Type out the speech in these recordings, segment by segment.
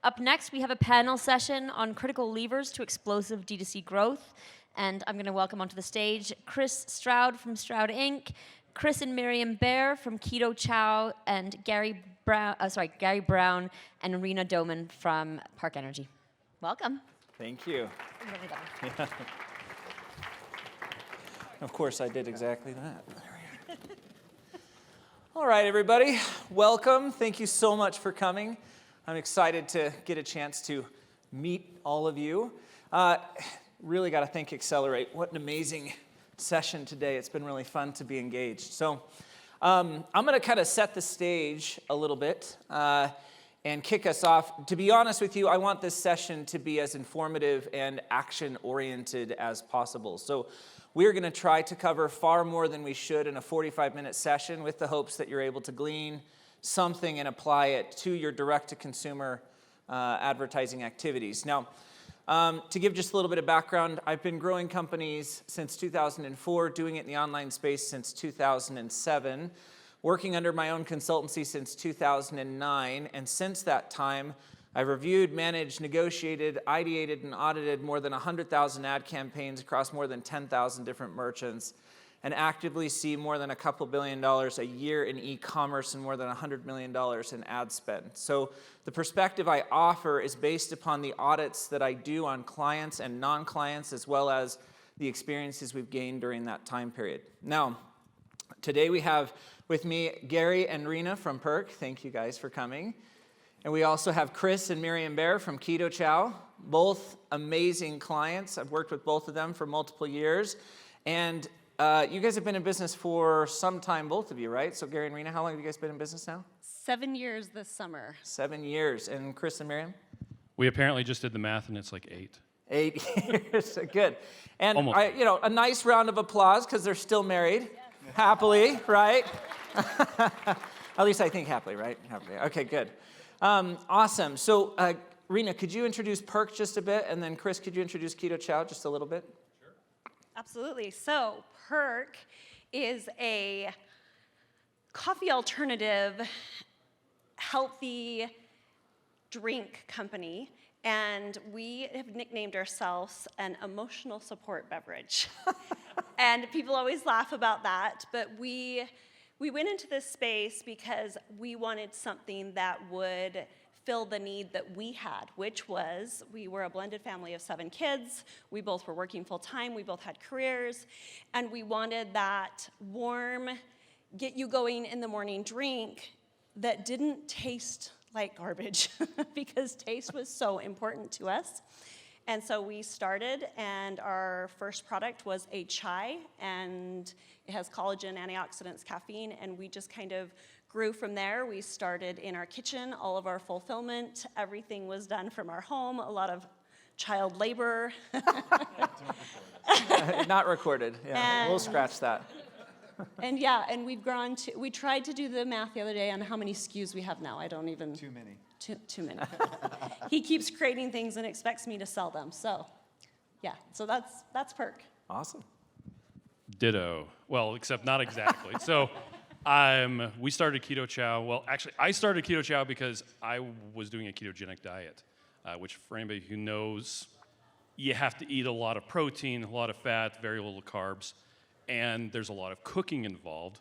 Up next, we have a panel session on critical levers to explosive DTC growth. And I'm going to welcome onto the stage Chris Stroud from Stroudinc, Chris and Miriam Bair from Keto, Chow, and Gary Brown and Rena Doman from Perk Energy. Welcome. Thank you. Yeah. Of course, I did exactly that. All right, everybody, welcome. Thank you so much for coming. I'm excited to get a chance to meet all of you. Really got to thank Accelerate. What an amazing session today. It's been really fun to be engaged. So I'm going to kind of set the stage a little bit and kick us off. To be honest with you, I want this session to be as informative and action-oriented as possible. So we're going to try to cover far more than we should in a 45-minute session with the hopes that you're able to glean something and apply it to your direct-to-consumer advertising activities. Now, to give just a little bit of background, I've been growing companies since 2004, doing it in the online space since 2007, working under my own consultancy since 2009, and since that time, I've reviewed, managed, negotiated, ideated, and audited more than 100,000 ad campaigns across more than 10,000 different merchants, and actively see more than a couple $2 billion a year in e-commerce and more than $100 million in ad spend. So the perspective I offer is based upon the audits that I do on clients and non-clients, as well as the experiences we've gained during that time period. Now, today we have with me Gary and Rena from Perk. Thank you guys for coming. And we also have Chris and Miriam Bair from Keto, Chow, both amazing clients. I've worked with both of them for multiple years. And you guys have been in business for some time, both of you, right? So Gary and Rena, how long have you guys been in business now? 7 years this summer. 7 years. And Chris and Miriam? We apparently just did the math, and it's like 8. 8 years, good. And Almost. a nice round of applause because they're still married, yes. Happily, right? At least I think happily, right? Happily. Okay, good. Awesome. So, Rena, could you introduce Perk just a bit, and then Chris, could you introduce Keto Chow just a little bit? Sure. Absolutely. So, Perk is a coffee alternative, healthy drink company, and we have nicknamed ourselves an emotional support beverage. And people always laugh about that, but we went into this space because we wanted something that would fill the need that we had, which was we were a blended family of 7 kids. We both were working full time. We both had careers. And we wanted that warm, get you going in the morning drink that didn't taste like garbage because taste was so important to us. And so we started, and our first product was a chai, and it has collagen, antioxidants, caffeine, and we just kind of grew from there. We started in our kitchen, all of our fulfillment, everything was done from our home, a lot of child labor. Not recorded, yeah, we'll scratch that. And we've grown to, we tried to do the math the other day on how many SKUs we have now. I don't even. Too many. Too many. He keeps creating things and expects me to sell them. So, so that's Perk. Awesome. Ditto. Well, except not exactly. So we started Keto Chow. Well, actually, I started Keto Chow because I was doing a ketogenic diet, which for anybody who knows, you have to eat a lot of protein, a lot of fat, very little carbs, and there's a lot of cooking involved.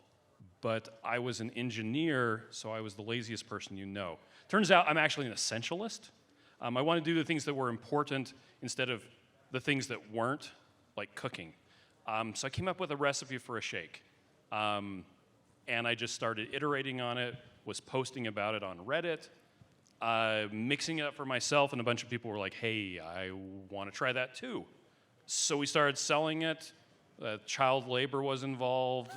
But I was an engineer, so I was the laziest person you know. Turns out I'm actually an essentialist. I want to do the things that were important instead of the things that weren't, like cooking. So I came up with a recipe for a shake. And I just started iterating on it, was posting about it on Reddit, mixing it up for myself, and a bunch of people were like, hey, I want to try that too. So we started selling it. Child labor was involved.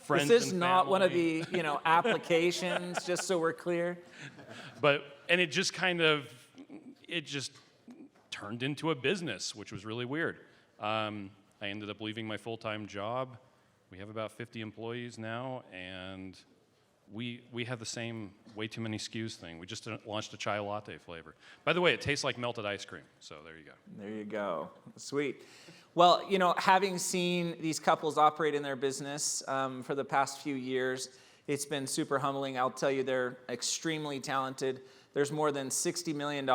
Friends this is and not family. One of the applications, just so we're clear. And it just turned into a business, which was really weird. I ended up leaving my full-time job. We have about 50 employees now, and we have the same way too many SKUs thing. We just launched a chai latte flavor. By the way, it tastes like melted ice cream, so there you go. There you go. Sweet. Well, having seen these couples operate in their business for the past few years, it's been super humbling. I'll tell you, they're extremely talented. There's more than $60 million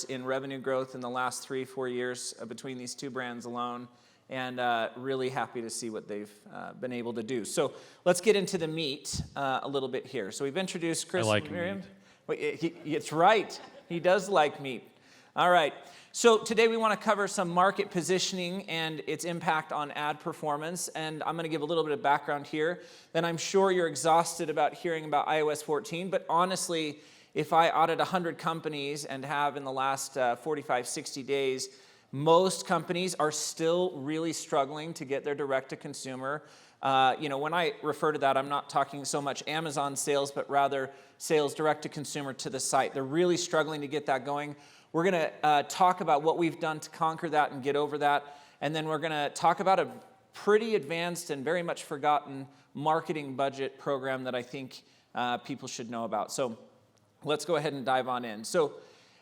in revenue growth in the last 3-4 years between these two brands alone, and really happy to see what they've been able to do. So let's get into the meat a little bit here. So we've introduced Chris and Miriam. It's right. He does like meat. All right. So today we want to cover some market positioning and its impact on ad performance. And I'm going to give a little bit of background here. Then I'm sure you're exhausted about hearing about iOS 14. But honestly, if I audit 100 companies and have in the last 45, 60 days, most companies are still really struggling to get their direct-to-consumer. When I refer to that, I'm not talking so much Amazon sales, but rather sales direct-to-consumer to the site. They're really struggling to get that going. We're going to talk about what we've done to conquer that and get over that. And then we're going to talk about a pretty advanced and very much forgotten marketing budget program that I think people should know about. So let's go ahead and dive on in. So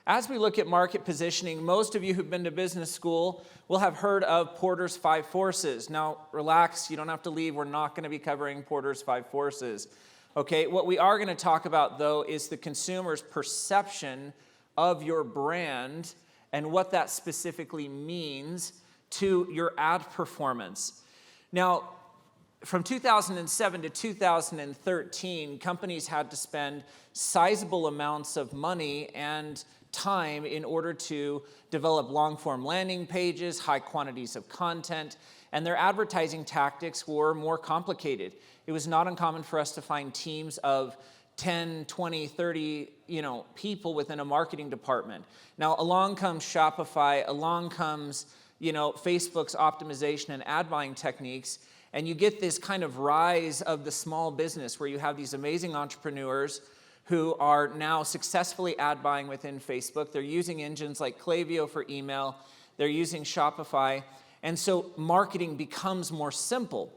as we look at market positioning, most of you who've been to business school will have heard of Porter's 5 Forces. Now, relax, you don't have to leave. We're not going to be covering Porter's 5 Forces. Okay, what we are going to talk about, though, is the consumer's perception of your brand and what that specifically means to your ad performance. Now, from 2007 to 2013, companies had to spend sizable amounts of money and time in order to develop long-form landing pages, high quantities of content, and their advertising tactics were more complicated. It was not uncommon for us to find teams of 10, 20, 30, people within a marketing department. Now, along comes Shopify, along comes, Facebook's optimization and ad buying techniques, and you get this kind of rise of the small business where you have these amazing entrepreneurs who are now successfully ad buying within Facebook. They're using engines like Klaviyo for email. They're using Shopify. And so marketing becomes more simple.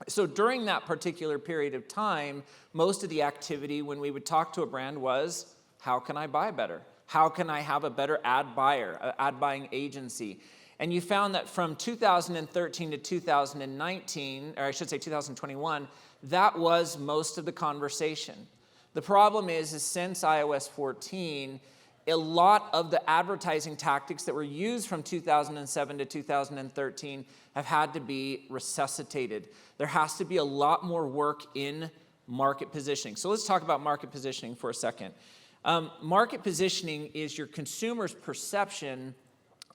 So during that particular period of time, most of the activity when we would talk to a brand was, how can I buy better? How can I have a better ad buyer, an ad buying agency? And you found that from 2013 to 2019, or I should say 2021, that was most of the conversation. The problem is since iOS 14, a lot of the advertising tactics that were used from 2007 to 2013 have had to be resuscitated. There has to be a lot more work in market positioning. So let's talk about market positioning for a second. Market positioning is your consumer's perception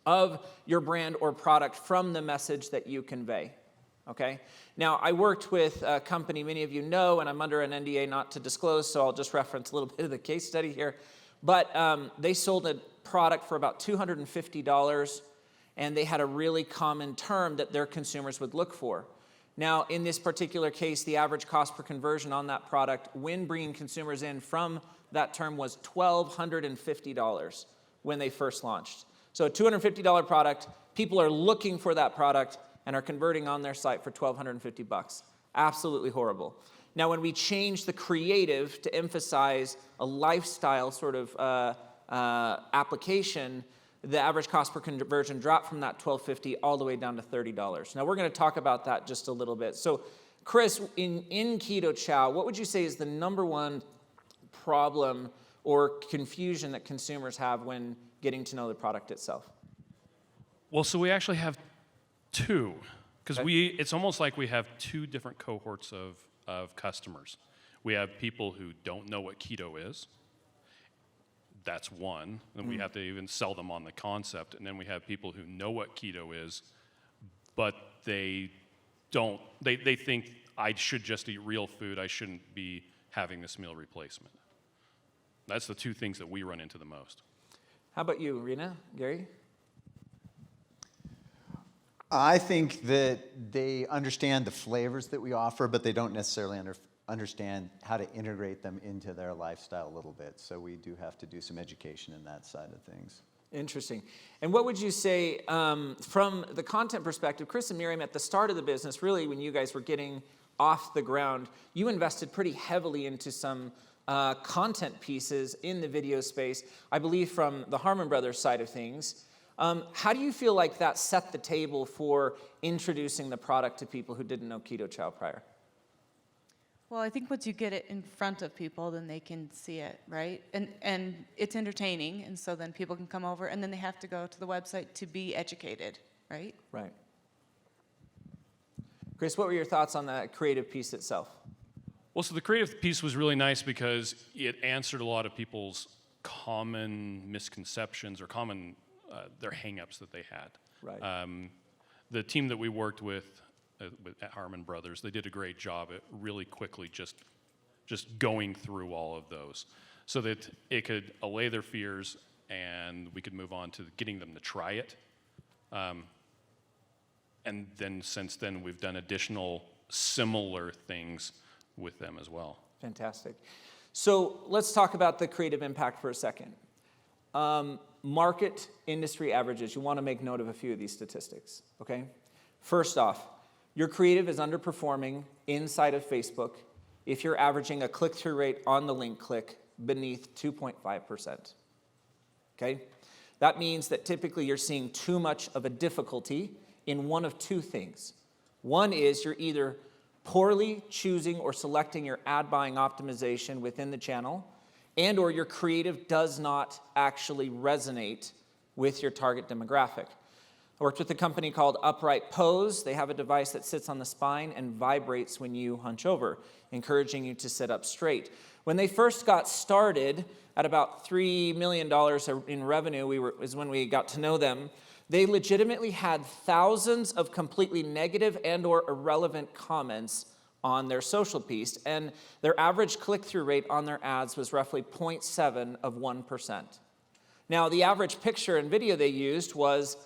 of your brand or product from the message that you convey. Okay? Now, I worked with a company many of you know, and I'm under an NDA not to disclose, so I'll just reference a little bit of the case study here. But they sold a product for about $250, and they had a really common term that their consumers would look for. Now, in this particular case, the average cost per conversion on that product when bringing consumers in from that term was $1,250 when they first launched. So a $250 product, people are looking for that product and are converting on their site for $1,250. Absolutely horrible. Now, when we changed the creative to emphasize a lifestyle sort of application, the average cost per conversion dropped from that $1,250 all the way down to $30. Now, we're going to talk about that just a little bit. So, Chris, in Keto Chow, what would you say is the number one problem or confusion that consumers have when getting to know the product itself? Well, so we actually have two, because it's almost like we have two different cohorts of customers. We have people who don't know what keto is. That's one. And we have to even sell them on the concept. And then we have people who know what keto is, but they think I should just eat real food. I shouldn't be having this meal replacement. That's the two things that we run into the most. How about you, Rena, Gary? I think that they understand the flavors that we offer, but they don't necessarily understand how to integrate them into their lifestyle a little bit. So we do have to do some education in that side of things. Interesting. And what would you say from the content perspective, Chris and Miriam, at the start of the business, really when you guys were getting off the ground, you invested pretty heavily into some content pieces in the video space, I believe from the Harmon Brothers side of things. How do you feel like that set the table for introducing the product to people who didn't know Keto Chow prior? Well, I think once you get it in front of people, then they can see it, right? And it's entertaining, and so then people can come over, and then they have to go to the website to be educated, right? Right. Chris, what were your thoughts on that creative piece itself? Well, so the creative piece was really nice because it answered a lot of people's common misconceptions or common their hangups that they had. Right. The team that we worked with at Harmon Brothers, they did a great job at really quickly just going through all of those so that it could allay their fears and we could move on to getting them to try it. And then since then, we've done additional similar things with them as well. Fantastic. So let's talk about the creative impact for a second. Market industry averages. You want to make note of a few of these statistics, okay? First off, your creative is underperforming inside of Facebook if you're averaging a click-through rate on the link click beneath 2.5%, okay? That means that typically you're seeing too much of a difficulty in one of two things. One is you're either poorly choosing or selecting your ad buying optimization within the channel, and or your creative does not actually resonate with your target demographic. I worked with a company called Upright Pose. They have a device that sits on the spine and vibrates when you hunch over, encouraging you to sit up straight. When they first got started, at about $3 million in revenue, is when we got to know them. They legitimately had thousands of completely negative and or irrelevant comments on their social piece, and their average click-through rate on their ads was roughly 0.7 of 1%. Now, the average picture and video they used was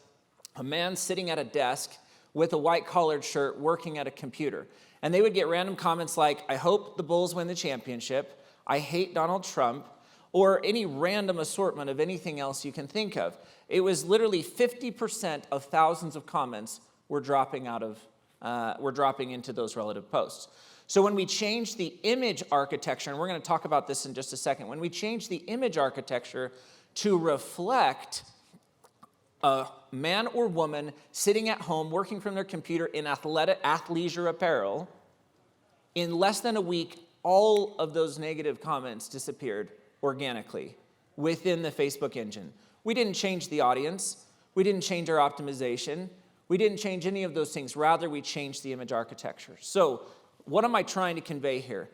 a man sitting at a desk with a white-collared shirt working at a computer. And they would get random comments like, I hope the Bulls win the championship, I hate Donald Trump, or any random assortment of anything else you can think of. It was literally 50% of thousands of comments were dropping into those relative posts. So when we changed the image architecture, and we're going to talk about this in just a second, when we changed the image architecture to reflect a man or woman sitting at home working from their computer in athleisure apparel, in less than a week, all of those negative comments disappeared organically within the Facebook engine. We didn't change the audience. We didn't change our optimization. We didn't change any of those things. Rather, we changed the image architecture. So what am I trying to convey here?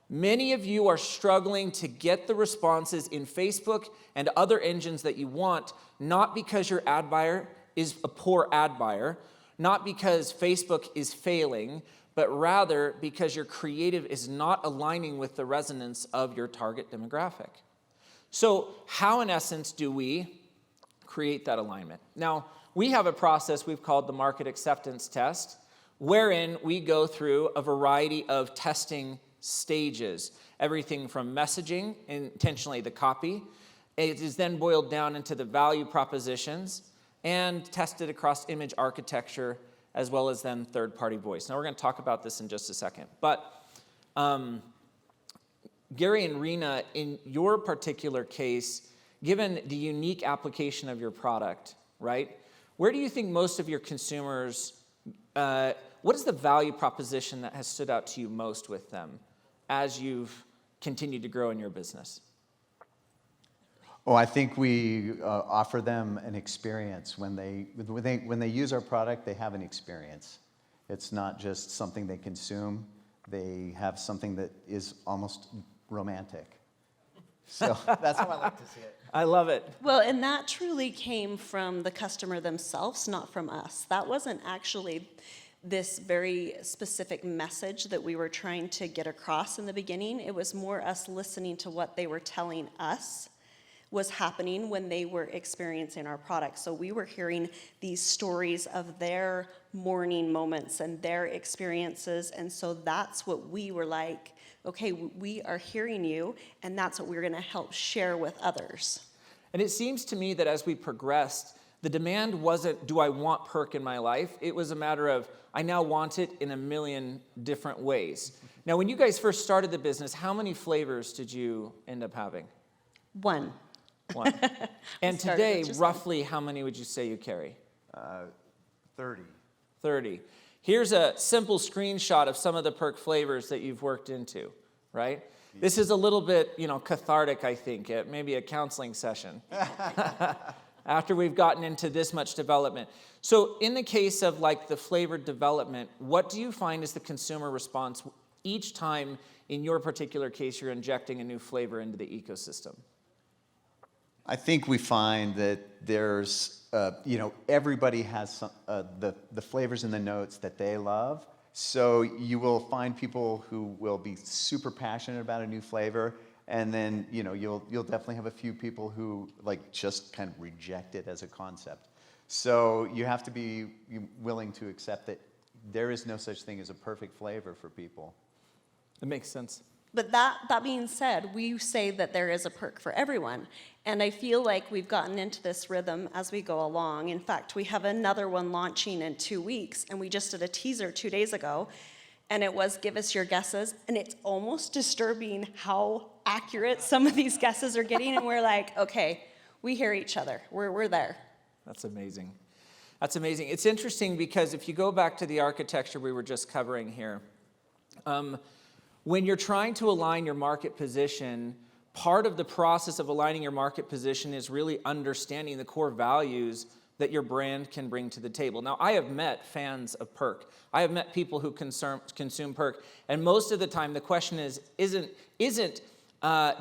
Many of you are struggling to get the responses in Facebook and other engines that you want, not because your ad buyer is a poor ad buyer, not because Facebook is failing, but rather because your creative is not aligning with the resonance of your target demographic. So how, in essence, do we create that alignment? Now, we have a process we've called the market acceptance test, wherein we go through a variety of testing stages, everything from messaging, intentionally the copy. It is then boiled down into the value propositions and tested across image architecture, as well as then third-party voice. Now, we're going to talk about this in just a second. But Gary and Rena, in your particular case, given the unique application of your product, right, where do you think most of your consumers, what is the value proposition that has stood out to you most with them as you've continued to grow in your business? Oh, I think we offer them an experience. When they use our product, they have an experience. It's not just something they consume. They have something that is almost romantic. So that's how I like to see it. I love it. Well, and that truly came from the customer themselves, not from us. That wasn't actually this very specific message that we were trying to get across in the beginning. It was more us listening to what they were telling us was happening when they were experiencing our product. So we were hearing these stories of their morning moments and their experiences, and so that's what we were like, okay, we are hearing you, and that's what we're gonna help share with others. And it seems to me that as we progressed, the demand wasn't, do I want Perk in my life? It was a matter of, I now want it in a million different ways. Now, when you guys first started the business, how many flavors did you end up having? One. And today, roughly how many would you say you carry? 30. 30. Here's a simple screenshot of some of the Perk flavors that you've worked into, right? This is a little bit, cathartic, I think, maybe a counseling session after we've gotten into this much development. So in the case of like the flavor development, what do you find is the consumer response each time in your particular case you're injecting a new flavor into the ecosystem? I think we find that there's, everybody has some, the flavors and the notes that they love. So you will find people who will be super passionate about a new flavor, and then you'll definitely have a few people who like just kind of reject it as a concept. So you have to be willing to accept that there is no such thing as a perfect flavor for people. That makes sense. But that being said, we say that there is a perk for everyone. And I feel like we've gotten into this rhythm as we go along. In fact, we have another one launching in 2 weeks, and we just did a teaser 2 days ago, and it was give us your guesses, and it's almost disturbing how accurate some of these guesses are getting, and we're like, okay, we hear each other. We're there. That's amazing. That's amazing. It's interesting because if you go back to the architecture we were just covering here, when you're trying to align your market position, part of the process of aligning your market position is really understanding the core values that your brand can bring to the table. Now, I have met fans of Perk. I have met people who consume Perk, and most of the time the question isn't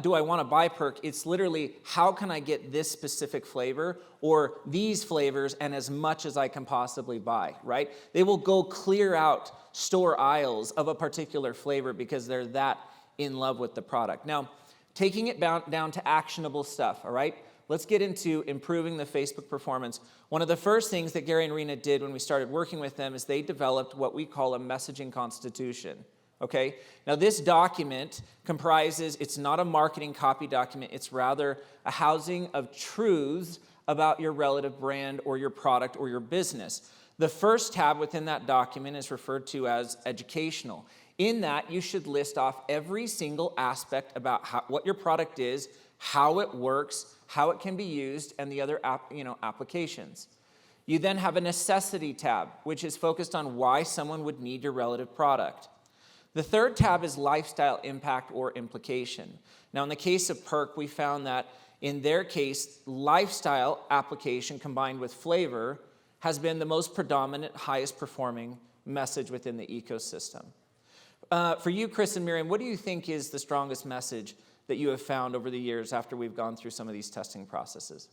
do I want to buy Perk? It's literally, how can I get this specific flavor or these flavors and as much as I can possibly buy, right? They will go clear out store aisles of a particular flavor because they're that in love with the product. Now, taking it down to actionable stuff, all right? Let's get into improving the Facebook performance. One of the first things that Gary and Rena did when we started working with them is they developed what we call a messaging constitution. Okay? Now this document comprises, it's not a marketing copy document, it's rather a housing of truths about your relative brand or your product or your business. The first tab within that document is referred to as educational. In that, you should list off every single aspect about what your product is, how it works, how it can be used, and the other applications. You then have a necessity tab, which is focused on why someone would need your relative product. The third tab is lifestyle impact or implication. Now, in the case of Perk, we found that in their case, lifestyle application combined with flavor has been the most predominant, highest performing message within the ecosystem. For you, Chris and Miriam, what do you think is the strongest message that you have found over the years after we've gone through some of these testing processes?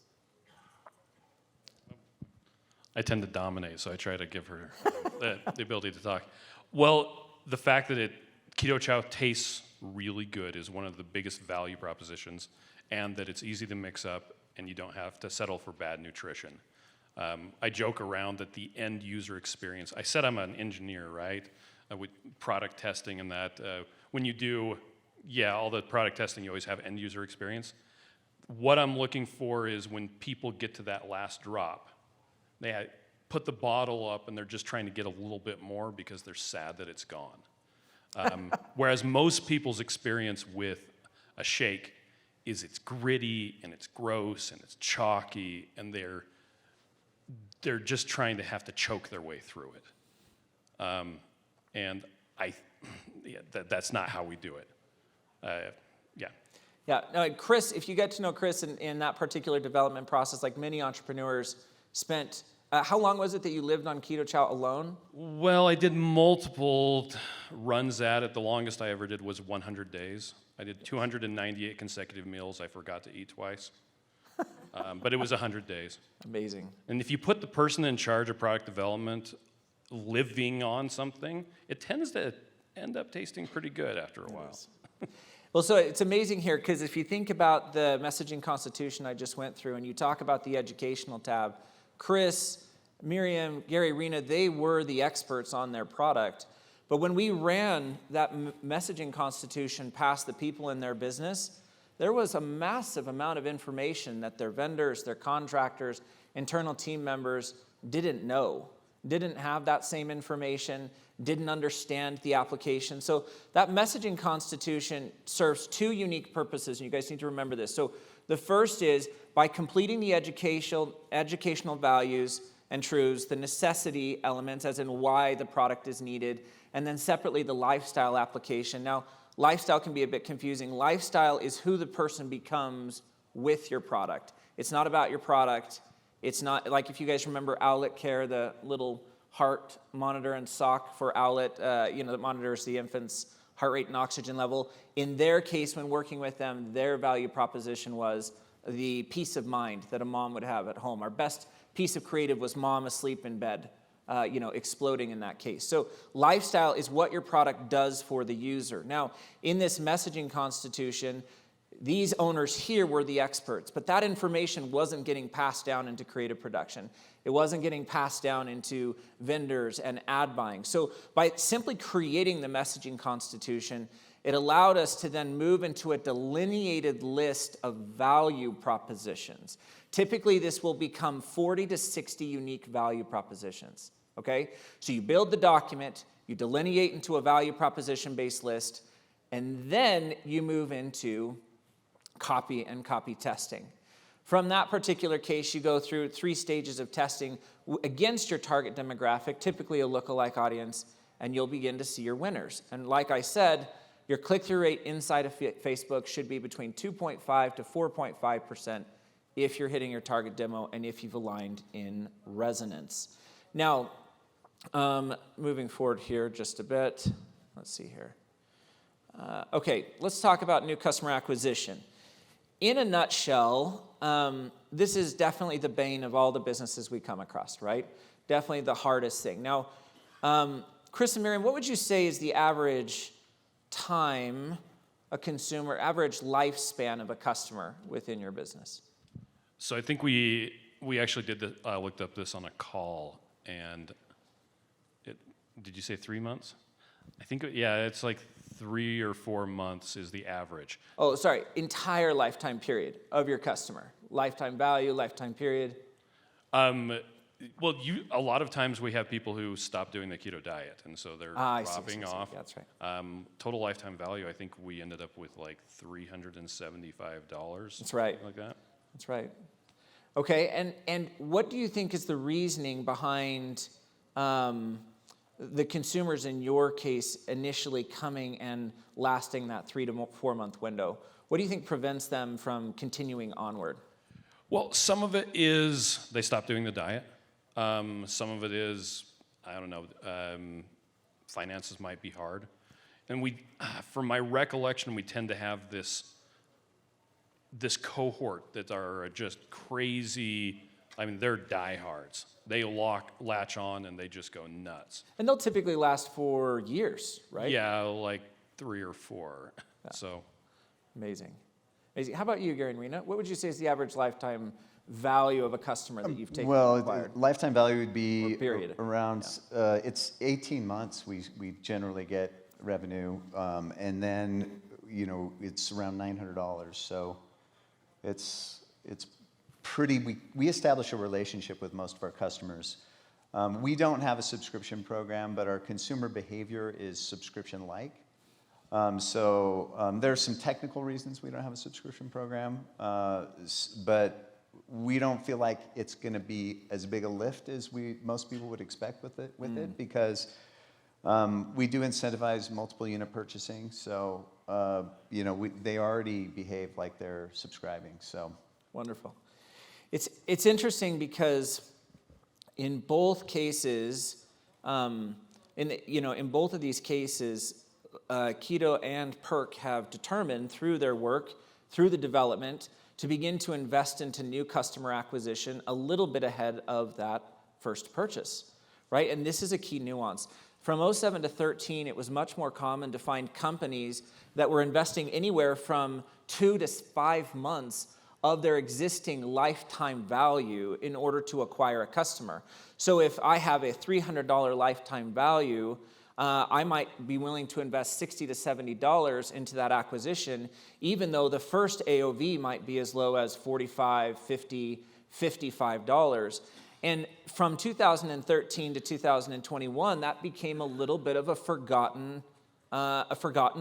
I tend to dominate, so I try to give her the ability to talk. Well, the fact that Keto Chow tastes really good is one of the biggest value propositions, and that it's easy to mix up and you don't have to settle for bad nutrition. I joke around that the end user experience, I said I'm an engineer, right? With product testing and that. When you do, all the product testing, you always have end user experience. What I'm looking for is when people get to that last drop, they put the bottle up and they're just trying to get a little bit more because they're sad that it's gone. Whereas most people's experience with a shake is it's gritty and it's gross and it's chalky and they're just trying to have to choke their way through it. And that's not how we do it. Yeah, no, Chris, if you get to know Chris in that particular development process, like many entrepreneurs spent, how long was it that you lived on Keto Chow alone? Well, I did multiple runs at it. The longest I ever did was 100 days. I did 298 consecutive meals. I forgot to eat twice. But it was 100 days. Amazing. And if you put the person in charge of product development living on something, it tends to end up tasting pretty good after a while. Well, so it's amazing here because if you think about the messaging constitution I just went through and you talk about the educational tab, Chris, Miriam, Gary, Rena, they were the experts on their product. But when we ran that messaging constitution past the people in their business, there was a massive amount of information that their vendors, their contractors, internal team members didn't know, didn't have that same information, didn't understand the application. So that messaging constitution serves two unique purposes, and you guys need to remember this. So the first is by completing the educational values and truths, the necessity elements, as in why the product is needed, and then separately the lifestyle application. Now, lifestyle can be a bit confusing. Lifestyle is who the person becomes with your product. It's not about your product. It's not, like if you guys remember Owlet Care, the little heart monitor and sock for Owlet, that monitors the infant's heart rate and oxygen level. In their case, when working with them, their value proposition was the peace of mind that a mom would have at home. Our best piece of creative was mom asleep in bed, exploding in that case. So lifestyle is what your product does for the user. Now, in this messaging constitution, these owners here were the experts, but that information wasn't getting passed down into creative production. It wasn't getting passed down into vendors and ad buying. So by simply creating the messaging constitution, it allowed us to then move into a delineated list of value propositions. Typically, this will become 40 to 60 unique value propositions, okay? So you build the document, you delineate into a value proposition-based list, and then you move into copy and copy testing. From that particular case, you go through 3 stages of testing against your target demographic, typically a lookalike audience, and you'll begin to see your winners. And like I said, your click-through rate inside of Facebook should be between 2.5 to 4.5% if you're hitting your target demo and if you've aligned in resonance. Now, moving forward here just a bit. Let's see here. Okay, let's talk about new customer acquisition. In a nutshell, this is definitely the bane of all the businesses we come across, right? Definitely the hardest thing. Now, Chris and Miriam, what would you say is the average time a consumer, average lifespan of a customer within your business? So I think we actually did this, looked up this on a call, and did you say 3 months? I think, it's like 3 or 4 months is the average. Oh, sorry, entire lifetime period of your customer. Lifetime value, lifetime period. Well, a lot of times we have people who stop doing the keto diet, and so they're dropping off. Yeah, that's right. Total lifetime value, I think we ended up with like $375. That's right. Something like that. That's right. Okay, and what do you think is the reasoning behind the consumers in your case initially coming and lasting that 3 to 4 month window? What do you think prevents them from continuing onward? Well, some of it is they stop doing the diet. Some of it is, I don't know, finances might be hard. And from my recollection, we tend to have this cohort that are just crazy. I mean, they're diehards. They latch on and they just go nuts. And they'll typically last for years, right? Yeah, like 3 or 4. Yeah. So Amazing. How about you, Gary and Rena? What would you say is the average lifetime value of a customer that you've taken? Well, lifetime value would be around, it's 18 months we generally get revenue, and then, it's around $900. So it's pretty, we establish a relationship with most of our customers. We don't have a subscription program, but our consumer behavior is subscription-like. There are some technical reasons we don't have a subscription program, but we don't feel like it's going to be as big a lift as most people would expect with it because we do incentivize multiple unit purchasing. So they already behave like they're subscribing. So wonderful. It's interesting because in both cases, in both of these cases, Keto and Perk have determined through their work, through the development, to begin to invest into new customer acquisition a little bit ahead of that first purchase, right? And this is a key nuance. From 2007 to 2013, it was much more common to find companies that were investing anywhere from 2 to 5 months of their existing lifetime value in order to acquire a customer. So if I have a $300 lifetime value, I might be willing to invest $60 to $70 into that acquisition, even though the first AOV might be as low as $45, $50, $55. And from 2013 to 2021, that became a little bit of a forgotten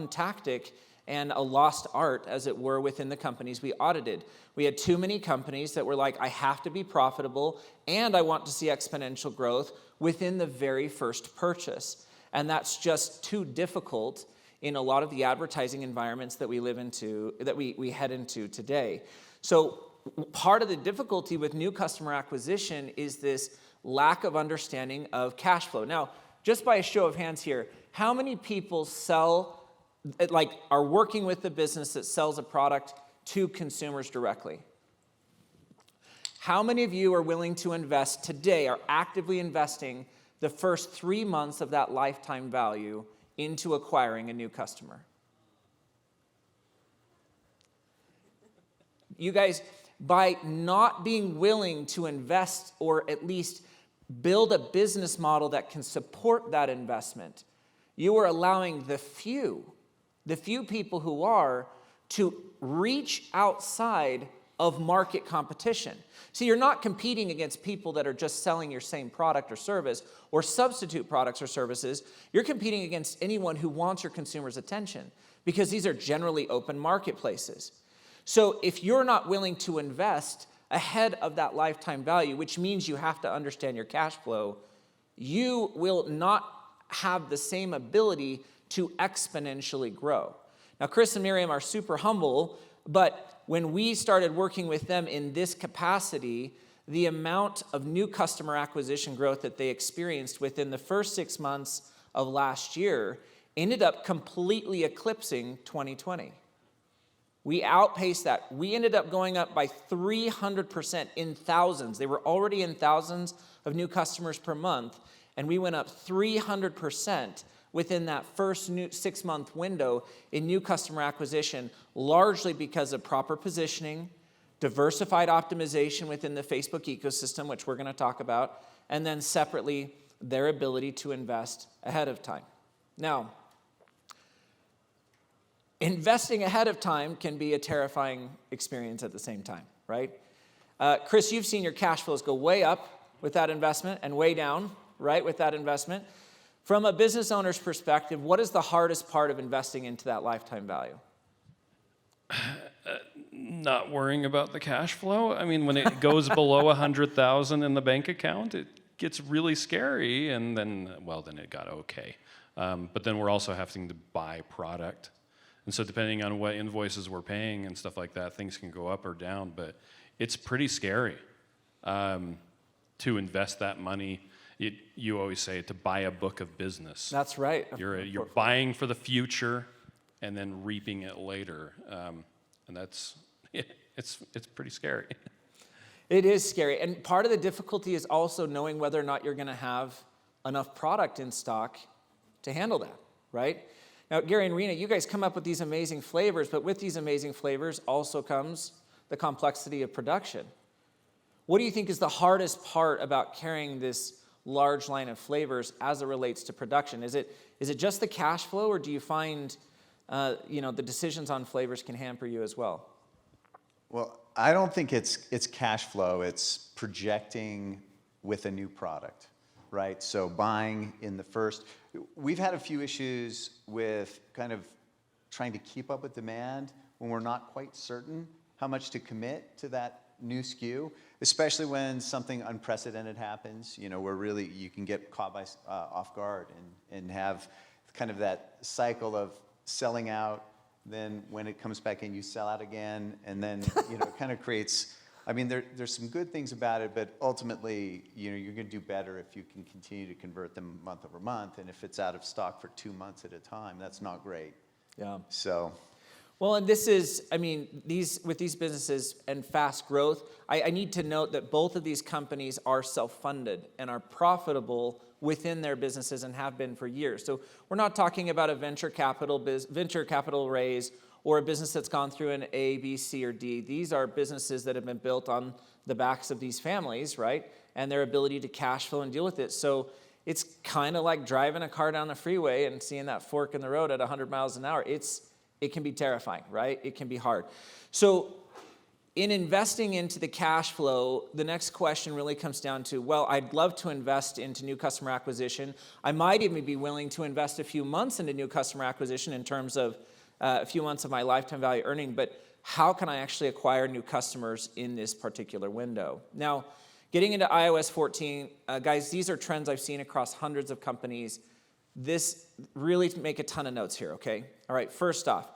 tactic. and a lost art, as it were, within the companies we audited. We had too many companies that were like, I have to be profitable and I want to see exponential growth within the very first purchase. And that's just too difficult in a lot of the advertising environments that we live into, that we head into today. So part of the difficulty with new customer acquisition is this lack of understanding of cash flow. Now, just by a show of hands here, how many people are working with a business that sells a product to consumers directly? How many of you are willing to invest today, are actively investing the first 3 months of that lifetime value into acquiring a new customer? You guys, by not being willing to invest or at least build a business model that can support that investment, you are allowing the few people who are, to reach outside of market competition. See, you're not competing against people that are just selling your same product or service or substitute products or services. You're competing against anyone who wants your consumer's attention, because these are generally open marketplaces. So if you're not willing to invest ahead of that lifetime value, which means you have to understand your cash flow, you will not have the same ability to exponentially grow. Now, Chris and Miriam are super humble, but when we started working with them in this capacity, the amount of new customer acquisition growth that they experienced within the first 6 months of last year ended up completely eclipsing 2020. We outpaced that. We ended up going up by 300% in thousands. They were already in thousands of new customers per month, and we went up 300% within that first 6-month window in new customer acquisition, largely because of proper positioning, diversified optimization within the Facebook ecosystem, which we're going to talk about, and then separately, their ability to invest ahead of time. Now, investing ahead of time can be a terrifying experience at the same time, right? Chris, you've seen your cash flows go way up with that investment and way down, right, with that investment. From a business owner's perspective, what is the hardest part of investing into that lifetime value? Not worrying about the cash flow. I mean, when it goes below 100,000 in the bank account, it gets really scary, and then it got okay. But then we're also having to buy product. And so depending on what invoices we're paying and stuff like that, things can go up or down, but it's pretty scary to invest that money. You always say to buy a book of business. That's right. You're buying for the future and then reaping it later, and that's it's pretty scary. It is scary, and part of the difficulty is also knowing whether or not you're going to have enough product in stock to handle that, right? Now, Gary and Rena, you guys come up with these amazing flavors, but with these amazing flavors also comes the complexity of production. What do you think is the hardest part about carrying this large line of flavors as it relates to production? Is it just the cash flow, or do you find the decisions on flavors can hamper you as well? Well, I don't think it's cash flow. It's projecting with a new product, right? So buying in the first. We've had a few issues with kind of trying to keep up with demand when we're not quite certain how much to commit to that new SKU, especially when something unprecedented happens, where you can get caught by off guard and have kind of that cycle of selling out, then when it comes back in, you sell out again, and then, it kind of creates, there's some good things about it, but ultimately, you're going to do better if you can continue to convert them month over month, and if it's out of stock for 2 months at a time, that's not great. Yeah. So. Well, and this is, with these businesses and fast growth, I need to note that both of these companies are self-funded and are profitable within their businesses and have been for years. So we're not talking about a venture capital raise or a business that's gone through an A, B, C, or D. These are businesses that have been built on the backs of these families, right? And their ability to cash flow and deal with it. So it's kind of like driving a car down the freeway and seeing that fork in the road at 100 miles an hour. It can be terrifying, right? It can be hard. So in investing into the cash flow, the next question really comes down to, well, I'd love to invest into new customer acquisition. I might even be willing to invest a few months into new customer acquisition in terms of a few months of my lifetime value earning, but how can I actually acquire new customers in this particular window? Now, getting into iOS 14, guys, these are trends I've seen across hundreds of companies. This really make a ton of notes here, okay? All right, first off,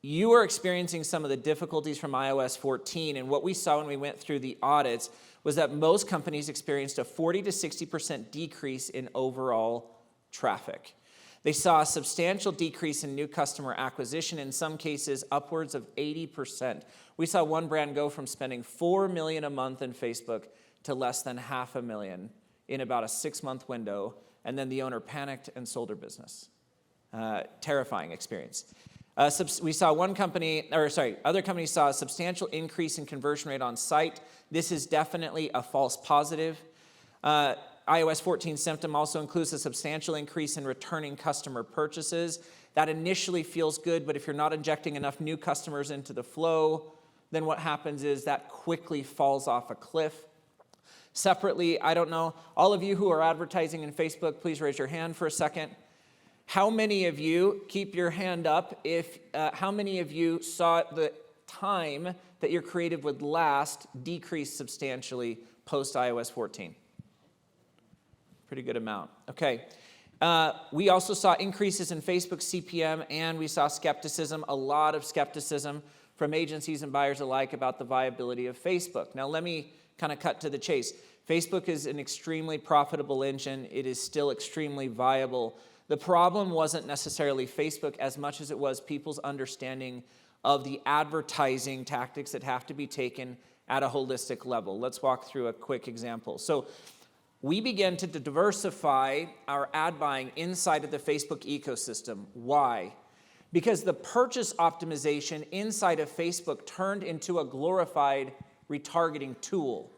you are experiencing some of the difficulties from iOS 14, and what we saw when we went through the audits was that most companies experienced a 40 to 60% decrease in overall traffic. They saw a substantial decrease in new customer acquisition, in some cases upwards of 80%. We saw one brand go from spending $4 million a month in Facebook to less than $500,000 in about a 6-month window, and then the owner panicked and sold her business. Terrifying experience. We saw other companies saw a substantial increase in conversion rate on site. This is definitely a false positive. iOS 14 symptom also includes a substantial increase in returning customer purchases. That initially feels good, but if you're not injecting enough new customers into the flow, then what happens is that quickly falls off a cliff. Separately, I don't know, all of you who are advertising in Facebook, please raise your hand for a second. How many of you, keep your hand up, how many of you saw the time that your creative would last decrease substantially post iOS 14? Pretty good amount. Okay. We also saw increases in Facebook CPM, and we saw skepticism, a lot of skepticism from agencies and buyers alike about the viability of Facebook. Now, let me kind of cut to the chase. Facebook is an extremely profitable engine. It is still extremely viable. The problem wasn't necessarily Facebook as much as it was people's understanding of the advertising tactics that have to be taken at a holistic level. Let's walk through a quick example. So we began to diversify our ad buying inside of the Facebook ecosystem. Why? Because the purchase optimization inside of Facebook turned into a glorified retargeting tool.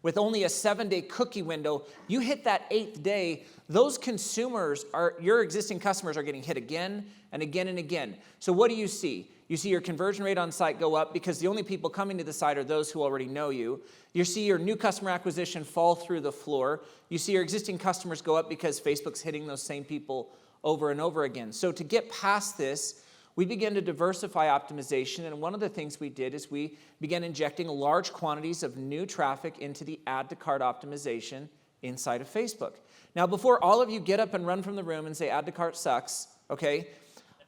With only a 7-day cookie window, you hit that 8th day, those consumers, your existing customers are getting hit again and again and again. So what do you see? You see your conversion rate on site go up because the only people coming to the site are those who already know you. You see your new customer acquisition fall through the floor. You see your existing customers go up because Facebook's hitting those same people over and over again. So to get past this, we began to diversify optimization, and one of the things we did is we began injecting large quantities of new traffic into the add to cart optimization inside of Facebook. Now, before all of you get up and run from the room and say add to cart sucks, okay,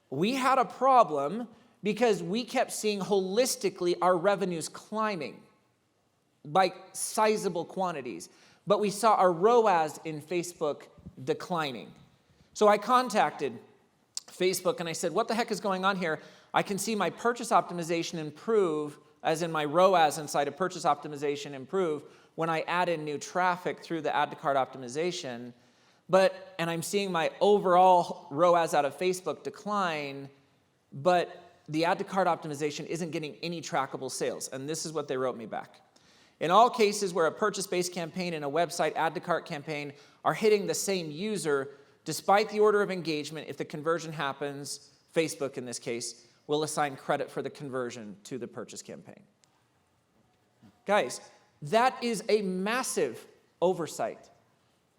we had a problem because we kept seeing holistically our revenues climbing by sizable quantities, but we saw our ROAS in Facebook declining. So I contacted Facebook and I said, what the heck is going on here? I can see my purchase optimization improve, as in my ROAS inside of purchase optimization improve when I add in new traffic through the add to cart optimization, and I'm seeing my overall ROAS out of Facebook decline, but the add to cart optimization isn't getting any trackable sales. And this is what they wrote me back. In all cases where a purchase-based campaign and a website add to cart campaign are hitting the same user, despite the order of engagement, if the conversion happens, Facebook in this case, will assign credit for the conversion to the purchase campaign. Guys, that is a massive oversight.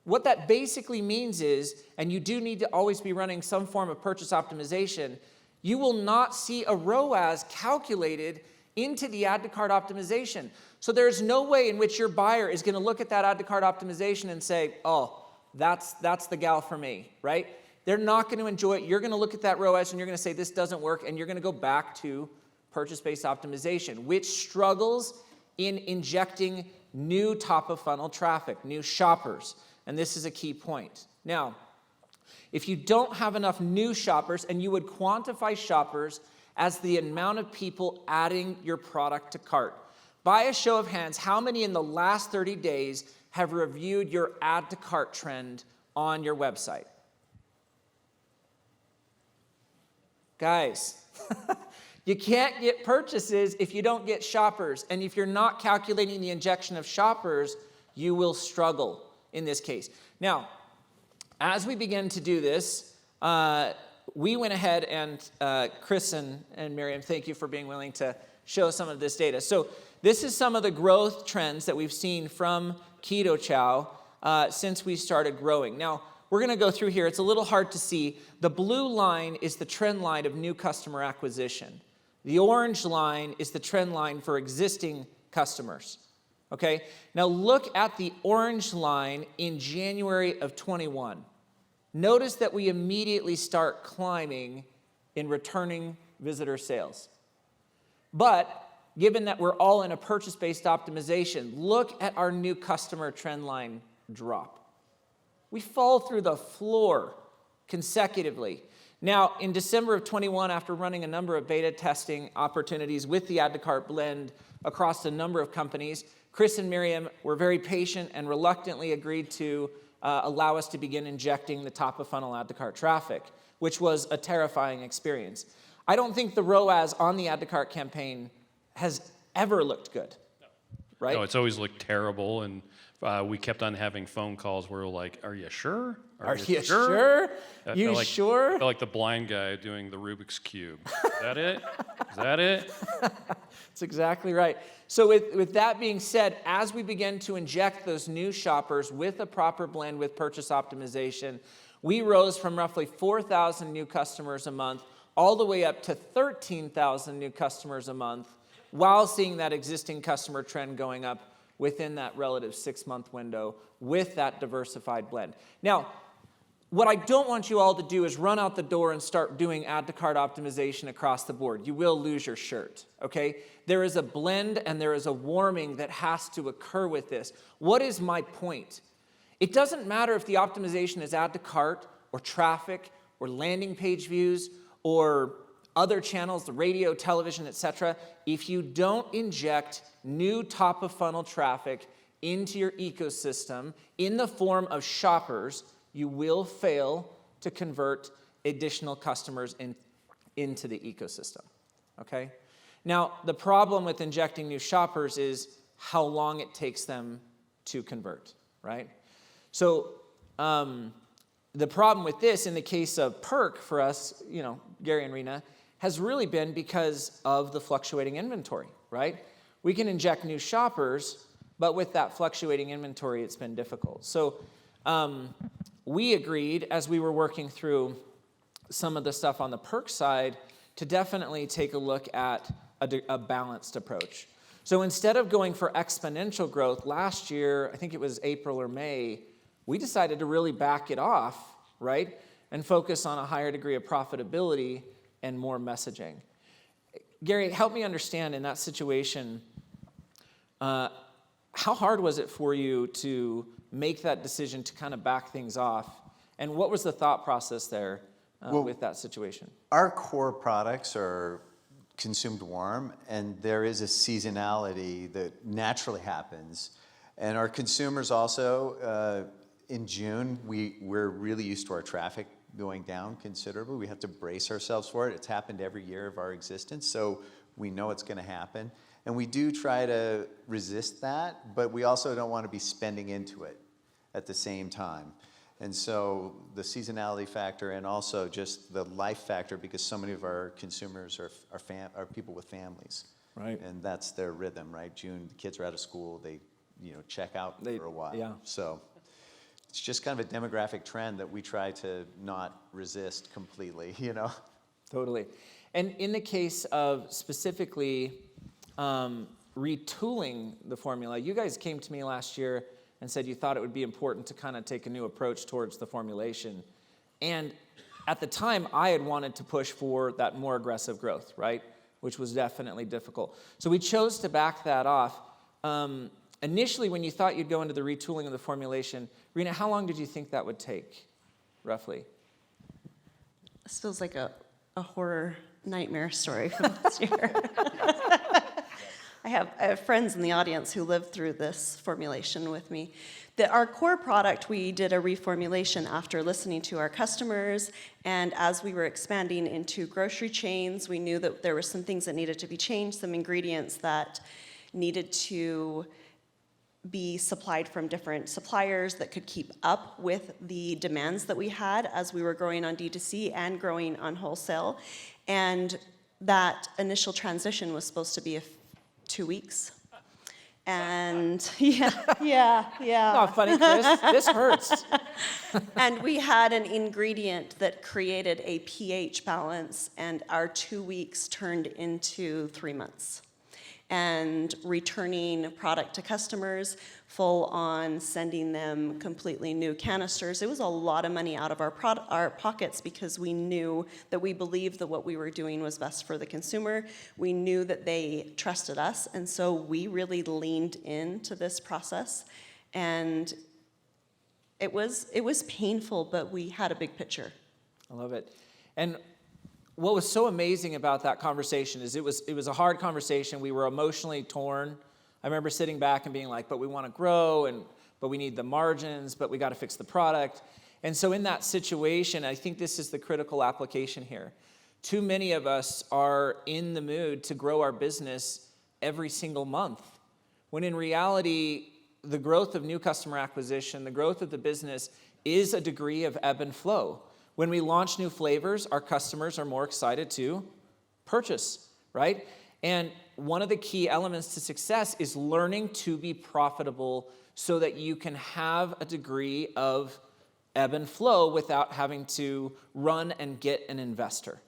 What that basically means is, and you do need to always be running some form of purchase optimization, you will not see a ROAS calculated into the add to cart optimization. So there's no way in which your buyer is going to look at that add to cart optimization and say, oh, that's the gal for me, right? They're not going to enjoy it. You're going to look at that ROAS and you're going to say this doesn't work, and you're going to go back to purchase-based optimization, which struggles in injecting new top-of-funnel traffic, new shoppers, and this is a key point. Now, if you don't have enough new shoppers, and you would quantify shoppers as the amount of people adding your product to cart, by a show of hands, how many in the last 30 days have reviewed your add to cart trend on your website? Guys, you can't get purchases if you don't get shoppers. And if you're not calculating the injection of shoppers, you will struggle in this case. Now, as we begin to do this, we went ahead and Chris and Miriam, thank you for being willing to show some of this data. So this is some of the growth trends that we've seen from Keto Chow since we started growing. Now, we're going to go through here. It's a little hard to see. The blue line is the trend line of new customer acquisition. The orange line is the trend line for existing customers. Okay? Now look at the orange line in January of 21. Notice that we immediately start climbing in returning visitor sales. But given that we're all in a purchase-based optimization, look at our new customer trend line drop. We fall through the floor consecutively. Now, in December of 21, after running a number of beta testing opportunities with the Add to Cart blend across a number of companies, Chris and Miriam were very patient and reluctantly agreed to allow us to begin injecting the top of funnel Add to Cart traffic, which was a terrifying experience. I don't think the ROAS on the Add to Cart campaign has ever looked good, right? No, it's always looked terrible, and we kept on having phone calls where we're like, are you sure? Are you sure? You felt like, sure? I felt like the blind guy doing the Rubik's Cube. Is that it? Is that it? That's exactly right. So with that being said, as we begin to inject those new shoppers with a proper blend with purchase optimization, we rose from roughly 4,000 new customers a month all the way up to 13,000 new customers a month, while seeing that existing customer trend going up within that relative 6-month window with that diversified blend. Now, what I don't want you all to do is run out the door and start doing Add to Cart optimization across the board. You will lose your shirt, okay? There is a blend and there is a warming that has to occur with this. What is my point? It doesn't matter if the optimization is Add to Cart or traffic or landing page views or other channels, the radio, television, etc. If you don't inject new top of funnel traffic into your ecosystem in the form of shoppers, you will fail to convert additional customers into the ecosystem, okay? Now, the problem with injecting new shoppers is how long it takes them to convert, right? So the problem with this in the case of Perk for us, you know, Gary and Rena, has really been because of the fluctuating inventory, right? We can inject new shoppers, but with that fluctuating inventory, it's been difficult. So we agreed, as we were working through some of the stuff on the Perk side, to definitely take a look at a balanced approach. So instead of going for exponential growth last year, I think it was April or May, we decided to really back it off, right? And focus on a higher degree of profitability and more messaging. Gary, help me understand in that situation, how hard was it for you to make that decision to kind of back things off? And what was the thought process there with that situation? Our core products are consumed warm, and there is a seasonality that naturally happens. And our consumers also, in June, we're really used to our traffic going down considerably. We have to brace ourselves for it. It's happened every year of our existence, so we know it's going to happen. And we do try to resist that, but we also don't want to be spending into it at the same time. And so the seasonality factor and also just the life factor, because so many of our consumers are people with families. Right. And that's their rhythm, right? June, the kids are out of school, they check out for a while. Yeah. So it's just kind of a demographic trend that we try to not resist completely, Totally. And in the case of specifically retooling the formula, you guys came to me last year and said you thought it would be important to kind of take a new approach towards the formulation. And at the time, I had wanted to push for that more aggressive growth, right? Which was definitely difficult. So we chose to back that off. Initially, when you thought you'd go into the retooling of the formulation, Rena, how long did you think that would take, roughly? This feels like a horror nightmare story from last year. I have friends in the audience who lived through this formulation with me. Our core product, we did a reformulation after listening to our customers, and as we were expanding into grocery chains, we knew that there were some things that needed to be changed, some ingredients that needed to be supplied from different suppliers that could keep up with the demands that we had as we were growing on DTC and growing on wholesale. And that initial transition was supposed to be 2 weeks. And yeah. Not funny, Chris. This hurts. And we had an ingredient that created a pH balance, and our 2 weeks turned into 3 months. And returning product to customers, full on sending them completely new canisters. It was a lot of money out of our pockets because we knew that we believed that what we were doing was best for the consumer. We knew that they trusted us, and so we really leaned into this process. And it was painful, but we had a big picture. I love it. And what was so amazing about that conversation is it was a hard conversation. We were emotionally torn. I remember sitting back and being like, but we want to grow, but we need the margins, but we got to fix the product. And so in that situation, I think this is the critical application here. Too many of us are in the mood to grow our business every single month, when in reality, the growth of new customer acquisition, the growth of the business is a degree of ebb and flow. When we launch new flavors, our customers are more excited to purchase, right? And one of the key elements to success is learning to be profitable so that you can have a degree of ebb and flow without having to run and get an investor,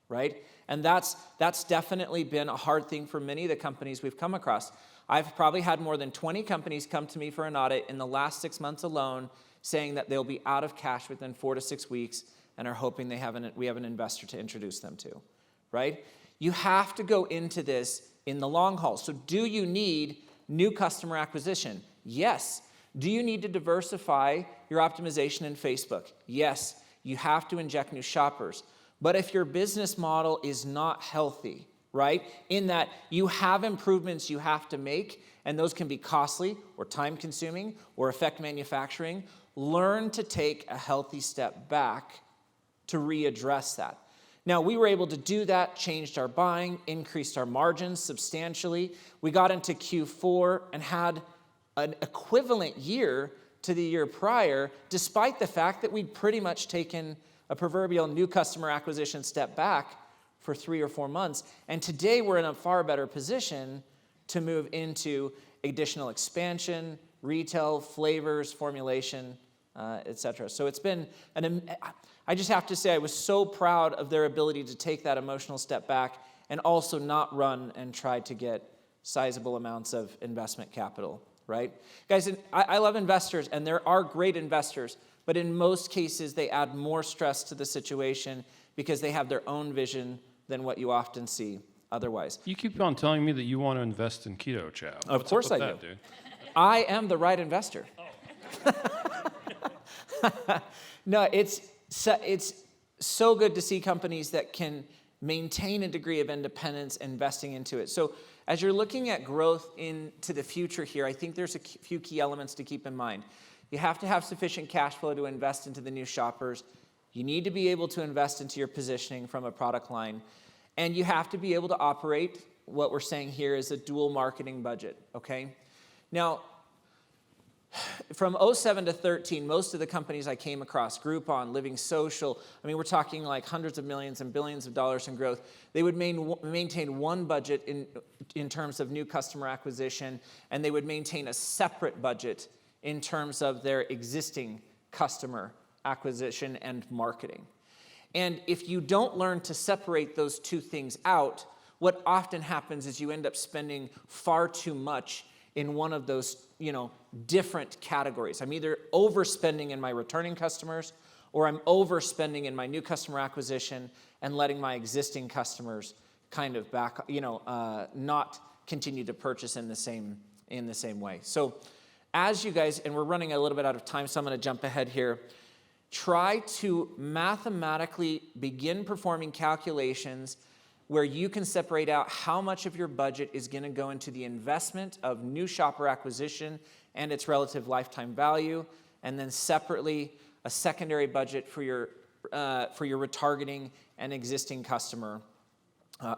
right? And that's definitely been a hard thing for many of the companies we've come across. I've probably had more than 20 companies come to me for an audit in the last 6 months alone, saying that they'll be out of cash within 4 to 6 weeks and are hoping we have an investor to introduce them to, right? You have to go into this in the long haul. So do you need new customer acquisition? Yes. Do you need to diversify your optimization in Facebook? Yes. You have to inject new shoppers. But if your business model is not healthy, right, in that you have improvements you have to make, and those can be costly or time-consuming or affect manufacturing, learn to take a healthy step back to readdress that. Now, we were able to do that, changed our buying, increased our margins substantially. We got into Q4 and had an equivalent year to the year prior, despite the fact that we'd pretty much taken a proverbial new customer acquisition step back for 3 or 4 months. And today we're in a far better position to move into additional expansion, retail, flavors, formulation, etc. So it's been I just have to say I was so proud of their ability to take that emotional step back and also not run and try to get sizable amounts of investment capital, right? Guys, I love investors, and there are great investors, but in most cases they add more stress to the situation because they have their own vision than what you often see otherwise. You keep on telling me that you want to invest in Keto, Chow. Of course I do. Dude? I am the right investor. No, it's so good to see companies that can maintain a degree of independence investing into it. So as you're looking at growth into the future here, I think there's a few key elements to keep in mind. You have to have sufficient cash flow to invest into the new shoppers. You need to be able to invest into your positioning from a product line. And you have to be able to operate what we're saying here is a dual marketing budget, okay? Now, from 07 to 13, most of the companies I came across, Groupon, Living Social, I mean, we're talking like hundreds of millions and billions of dollars in growth. They would maintain one budget in terms of new customer acquisition, and they would maintain a separate budget in terms of their existing customer acquisition and marketing. And if you don't learn to separate those two things out, what often happens is you end up spending far too much in one of those, different categories. I'm either overspending in my returning customers, or I'm overspending in my new customer acquisition and letting my existing customers kind of not continue to purchase in the same way. So as you guys, and we're running a little bit out of time, so I'm going to jump ahead here. Try to mathematically begin performing calculations where you can separate out how much of your budget is going to go into the investment of new shopper acquisition and its relative lifetime value, and then separately a secondary budget for your retargeting and existing customer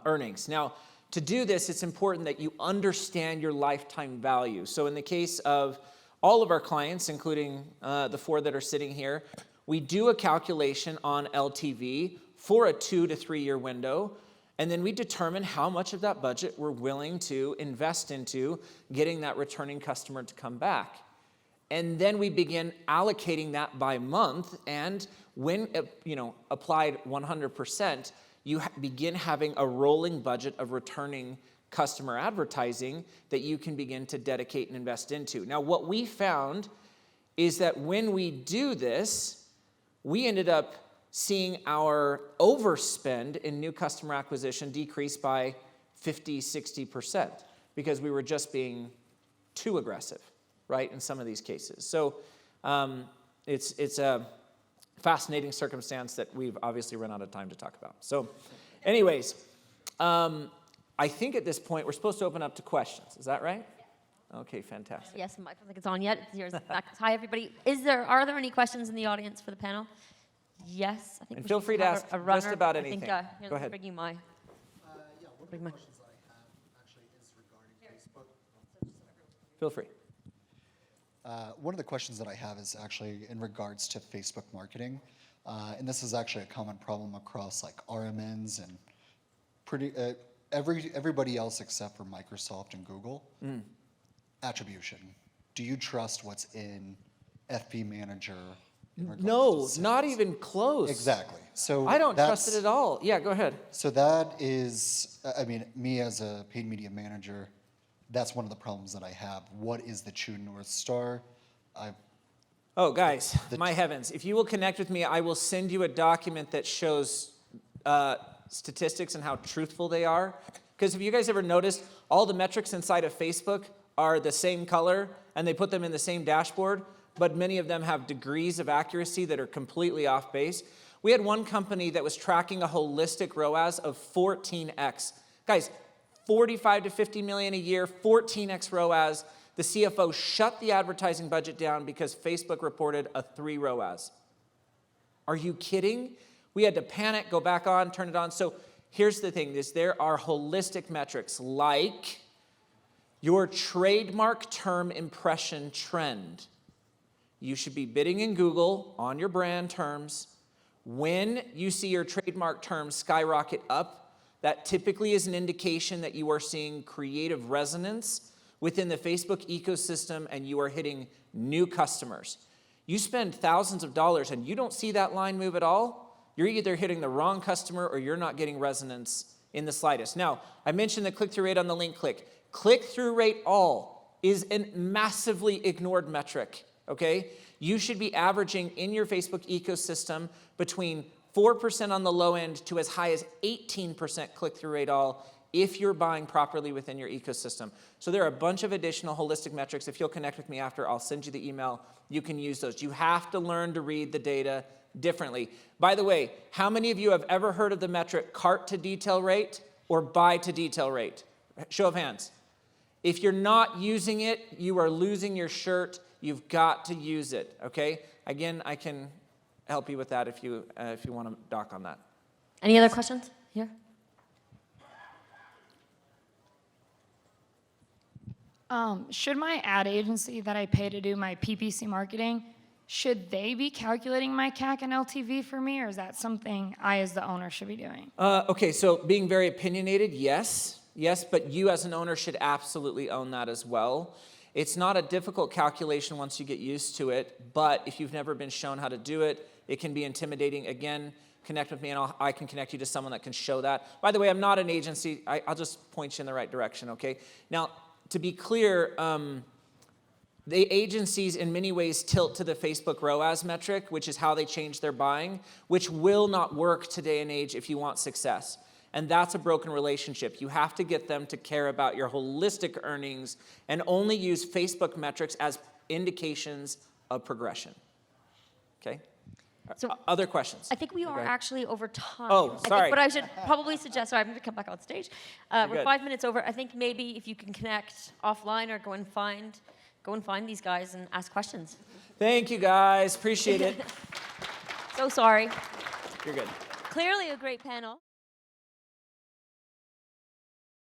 earnings. Now, to do this, it's important that you understand your lifetime value. So in the case of all of our clients, including the 4 that are sitting here, we do a calculation on LTV for a 2 to 3 year window. And then we determine how much of that budget we're willing to invest into getting that returning customer to come back. And then we begin allocating that by month, and when applied 100%, you begin having a rolling budget of returning customer advertising that you can begin to dedicate and invest into. Now, what we found is that when we do this, we ended up seeing our overspend in new customer acquisition decrease by 50, 60%, because we were just being too aggressive, right, in some of these cases. So it's a fascinating circumstance that we've obviously run out of time to talk about. So anyways, I think at this point we're supposed to open up to questions. Is that right? Okay, fantastic. Yes, I don't think it's on yet. It's yours. Hi, everybody. Are there any questions in the audience for the panel? Yes, I think. And we feel should free to have ask a runner. just about I anything. think, Go ahead. Bring you my. One of the questions that I have actually is regarding Facebook. Feel free. One of the questions that I have is actually in regards to Facebook marketing. And this is actually a common problem across like RMNs and everybody else except for Microsoft and Google. Attribution. Do you trust what's in FP Manager? No, not even close. Exactly. So I don't trust it at all. Yeah, go ahead. So that is, I mean, me as a paid media manager, that's one of the problems that I have. What is the true North Star? Oh, guys, my heavens. If you will connect with me, I will send you a document that shows statistics and how truthful they are. Because have you guys ever noticed all the metrics inside of Facebook are the same color and they put them in the same dashboard, but many of them have degrees of accuracy that are completely off base? We had one company that was tracking a holistic ROAS of 14x. Guys, 45 to 50 million a year, 14x ROAS. The CFO shut the advertising budget down because Facebook reported a 3 ROAS. Are you kidding? We had to panic, go back on, turn it on. So here's the thing, there are holistic metrics like your trademark term impression trend. You should be bidding in Google on your brand terms. When you see your trademark terms skyrocket up, that typically is an indication that you are seeing creative resonance within the Facebook ecosystem and you are hitting new customers. You spend thousands of dollars and you don't see that line move at all, you're either hitting the wrong customer or you're not getting resonance in the slightest. Now, I mentioned the click-through rate on the link click. Click-through rate all is a massively ignored metric, okay? You should be averaging in your Facebook ecosystem between 4% on the low end to as high as 18% click-through rate all if you're buying properly within your ecosystem. So there are a bunch of additional holistic metrics. If you'll connect with me after, I'll send you the email. You can use those. You have to learn to read the data differently. By the way, how many of you have ever heard of the metric cart to detail rate or buy to detail rate? Show of hands. If you're not using it, you are losing your shirt. You've got to use it, okay? Again, I can help you with that if you want to doc on that. Any other questions? Here. Should my ad agency that I pay to do my PPC marketing, should they be calculating my CAC and LTV for me, or is that something I as the owner should be doing? Okay, so being very opinionated, yes, but you as an owner should absolutely own that as well. It's not a difficult calculation once you get used to it, but if you've never been shown how to do it, it can be intimidating. Again, connect with me and I can connect you to someone that can show that. By the way, I'm not an agency. I'll just point you in the right direction, okay? Now, to be clear, the agencies in many ways tilt to the Facebook ROAS metric, which is how they change their buying, which will not work today and age if you want success. And that's a broken relationship. You have to get them to care about your holistic earnings and only use Facebook metrics as indications of progression. Okay? So other questions? I think we are actually over time. Oh, I sorry. think what I should probably suggest, sorry, I'm going to come back on stage. We're good. 5 minutes over. I think maybe if you can connect offline or go and find these guys and ask questions. Thank you, guys. Appreciate it. So sorry. You're good. Clearly a great panel.